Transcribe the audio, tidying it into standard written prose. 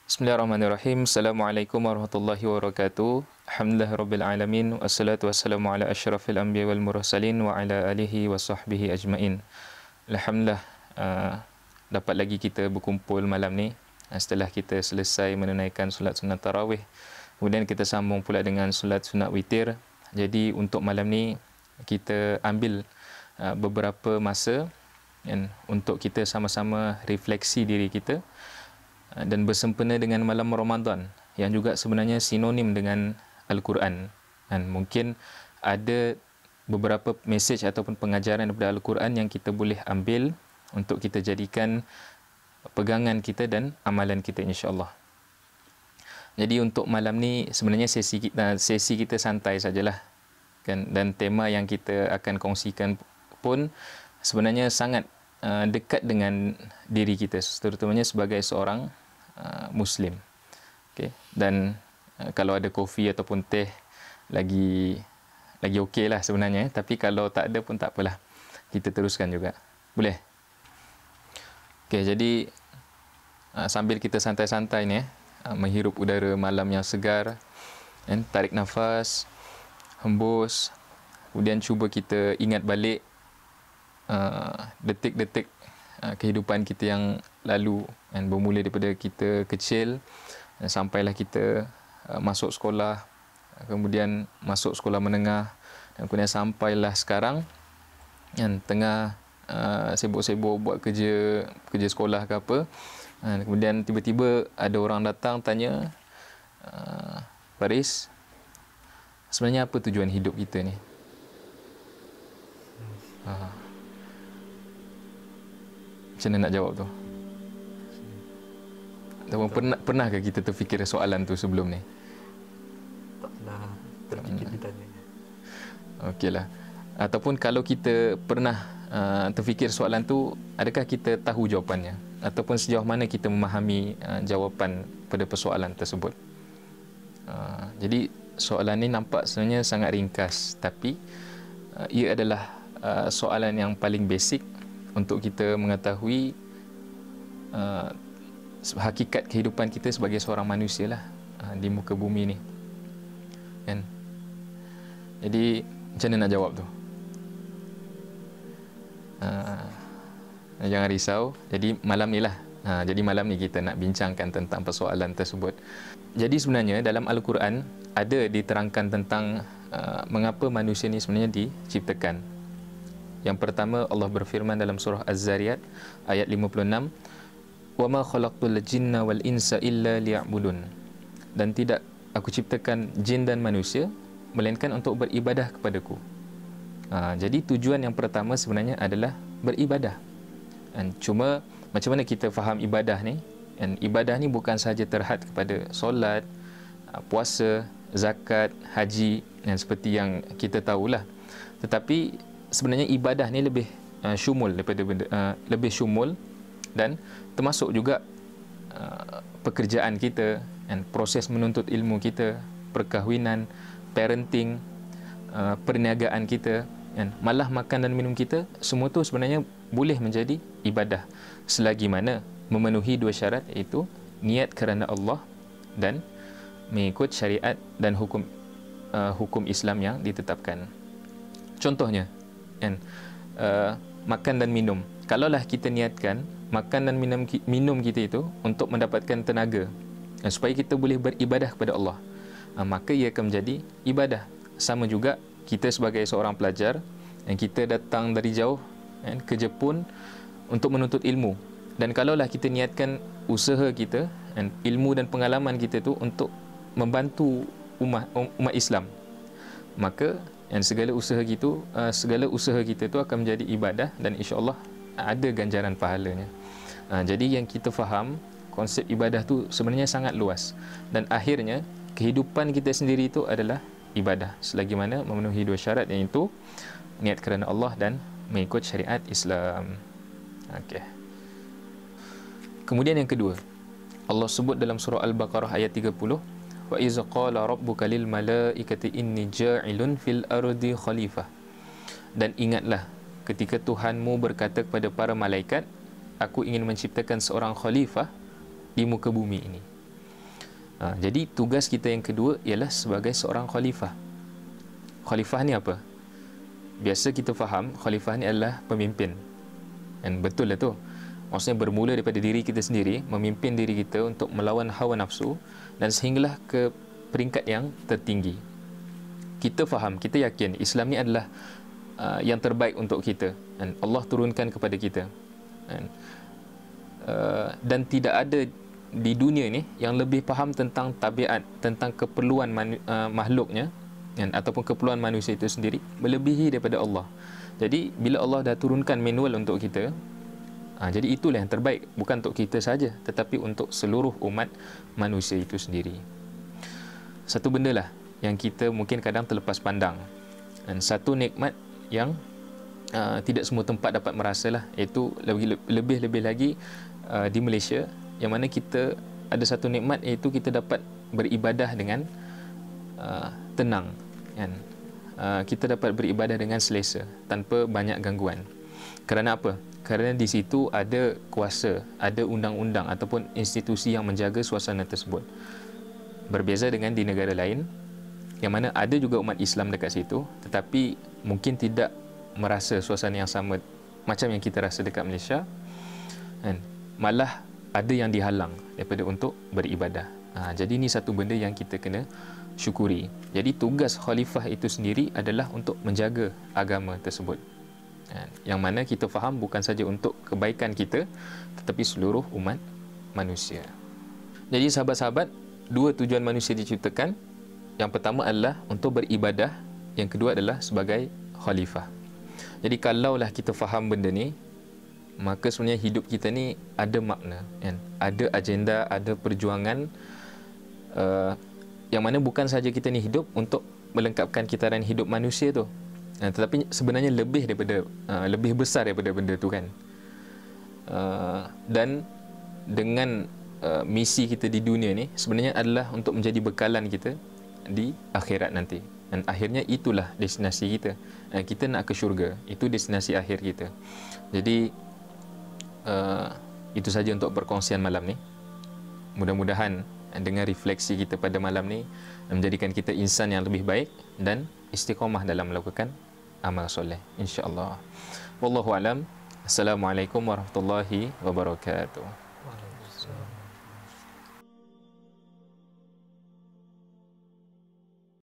Bismillahirrahmanirrahim. Assalamualaikum warahmatullahi wabarakatuh. Alhamdulillahirabbil alamin wassalatu wassalamu ala asyrafil anbiya wal mursalin wa ala alihi wa sahbihi ajmain. Alhamdulillah, dapat lagi kita berkumpul malam ni setelah kita selesai menunaikan solat sunat tarawih. Kemudian kita sambung pula dengan solat sunat witir. Jadi untuk malam ni kita ambil beberapa masa untuk kita sama-sama refleksi diri kita dan bersempena dengan malam Ramadan yang juga sebenarnya sinonim dengan Al-Quran. Dan mungkin ada beberapa mesej ataupun pengajaran daripada Al-Quran yang kita boleh ambil untuk kita jadikan pegangan kita dan amalan kita, insya-Allah. Jadi untuk malam ni sebenarnya sesi kita santai sajalah kan, dan tema yang kita akan kongsikan pun sebenarnya sangat dekat dengan diri kita, terutamanya sebagai seorang Muslim. Okay. Dan kalau ada kopi ataupun teh lagi okey lah sebenarnya. Tapi kalau tak ada pun tak apalah, kita teruskan juga. Boleh? Okay, jadi sambil kita santai-santai ni menghirup udara malam yang segar, tarik nafas, hembus, kemudian cuba kita ingat balik detik-detik kehidupan kita yang lalu, bermula daripada kita kecil sampailah kita masuk sekolah, kemudian masuk sekolah menengah, dan kemudian sampailah sekarang tengah sibuk-sibuk buat kerja sekolah ke apa. Kemudian tiba-tiba ada orang datang tanya, Faris, sebenarnya apa tujuan hidup kita ni? Macam mana nak jawab tu? Ataupun pernahkah kita terfikir soalan tu sebelum ni? Tak pernah terfikir ditanya. Okeylah. Ataupun kalau kita pernah terfikir soalan tu, adakah kita tahu jawapannya? Ataupun sejauh mana kita memahami jawapan pada persoalan tersebut? Jadi soalan ni nampak sebenarnya sangat ringkas, tapi ia adalah soalan yang paling basic untuk kita mengetahui hakikat kehidupan kita sebagai seorang manusia lah di muka bumi ni, kan? Jadi macam mana nak jawab tu? Jangan risau. Jadi malam ni lah, jadi malam ni kita nak bincangkan tentang persoalan tersebut. Jadi sebenarnya dalam Al-Quran ada diterangkan tentang mengapa manusia ni sebenarnya diciptakan. Yang pertama, Allah berfirman dalam surah Az-Zariyat ayat 56, "Wa ma khalaqtul jinna wal insa illa liya'budun." Dan tidak aku ciptakan jin dan manusia melainkan untuk beribadah kepadaku. Jadi tujuan yang pertama sebenarnya adalah beribadah. Dan cuma macam mana kita faham ibadah ni? Dan ibadah ni bukan sahaja terhad kepada solat, puasa, zakat, haji, dan seperti yang kita tahulah. Tetapi sebenarnya ibadah ni lebih syumul daripada lebih syumul, dan termasuk juga pekerjaan kita dan proses menuntut ilmu kita, perkahwinan, parenting, perniagaan kita, dan malah makan dan minum kita, semua tu sebenarnya boleh menjadi ibadah selagi mana memenuhi dua syarat, iaitu niat kerana Allah dan mengikut syariat dan hukum Islam yang ditetapkan. Contohnya makan dan minum. Kalaulah kita niatkan makan dan minum kita itu untuk mendapatkan tenaga supaya kita boleh beribadah kepada Allah, maka ia akan menjadi ibadah. Sama juga kita sebagai seorang pelajar, dan kita datang dari jauh ke Jepun untuk menuntut ilmu, dan kalaulah kita niatkan usaha kita dan ilmu dan pengalaman kita tu untuk membantu umat Islam, maka segala usaha kita tu akan menjadi ibadah, dan insya-Allah ada ganjaran pahalanya. Jadi yang kita faham, konsep ibadah tu sebenarnya sangat luas, dan akhirnya kehidupan kita sendiri itu adalah ibadah selagi mana memenuhi dua syarat, iaitu niat kerana Allah dan mengikut syariat Islam. Okey. Kemudian yang kedua, Allah sebut dalam surah Al-Baqarah ayat 30, "Wa iz qala rabbuka lil malaikati inni ja'ilun fil ardi khalifah." Dan ingatlah ketika Tuhanmu berkata kepada para malaikat, aku ingin menciptakan seorang khalifah di muka bumi ini. Jadi tugas kita yang kedua ialah sebagai seorang khalifah. Khalifah ni apa? Biasa kita faham khalifah ni adalah pemimpin. Dan betul lah tu. Maksudnya bermula daripada diri kita sendiri, memimpin diri kita untuk melawan hawa nafsu dan sehinggalah ke peringkat yang tertinggi. Kita faham, kita yakin Islam ni adalah yang terbaik untuk kita dan Allah turunkan kepada kita. Dan tidak ada di dunia ni yang lebih faham tentang tabiat, tentang keperluan makhluknya ataupun keperluan manusia itu sendiri melebihi daripada Allah. Jadi bila Allah dah turunkan manual untuk kita, jadi itulah yang terbaik, bukan untuk kita saja tetapi untuk seluruh umat manusia itu sendiri. Satu benda lah yang kita mungkin kadang terlepas pandang, dan satu nikmat yang tidak semua tempat dapat merasalah, iaitu lebih-lebih lagi di Malaysia, yang mana kita ada satu nikmat, iaitu kita dapat beribadah dengan tenang, kan? Kita dapat beribadah dengan selesa tanpa banyak gangguan. Kerana apa? Kerana di situ ada kuasa, ada undang-undang ataupun institusi yang menjaga suasana tersebut. Berbeza dengan di negara lain yang mana ada juga umat Islam dekat situ, tetapi mungkin tidak merasa suasana yang sama macam yang kita rasa dekat Malaysia, kan? Malah ada yang dihalang daripada untuk beribadah. Jadi ini satu benda yang kita kena syukuri. Jadi tugas khalifah itu sendiri adalah untuk menjaga agama tersebut, yang mana kita faham bukan saja untuk kebaikan kita tetapi seluruh umat manusia. Jadi sahabat-sahabat, dua tujuan manusia diciptakan. Yang pertama adalah untuk beribadah, yang kedua adalah sebagai khalifah. Jadi kalaulah kita faham benda ni, maka sebenarnya hidup kita ni ada makna, kan? Ada agenda, ada perjuangan, yang mana bukan saja kita ni hidup untuk melengkapkan kitaran hidup manusia tu, tetapi sebenarnya lebih besar daripada benda tu, kan? Dan dengan misi kita di dunia ni sebenarnya adalah untuk menjadi bekalan kita di akhirat nanti, dan akhirnya itulah destinasi kita. Kita nak ke syurga, itu destinasi akhir kita. Jadi itu saja untuk perkongsian malam ni. Mudah-mudahan dengan refleksi kita pada malam ni menjadikan kita insan yang lebih baik dan istiqamah dalam melakukan amal soleh, insya-Allah. Wallahu alam. Assalamualaikum warahmatullahi wabarakatuh. Waalaikumsalam.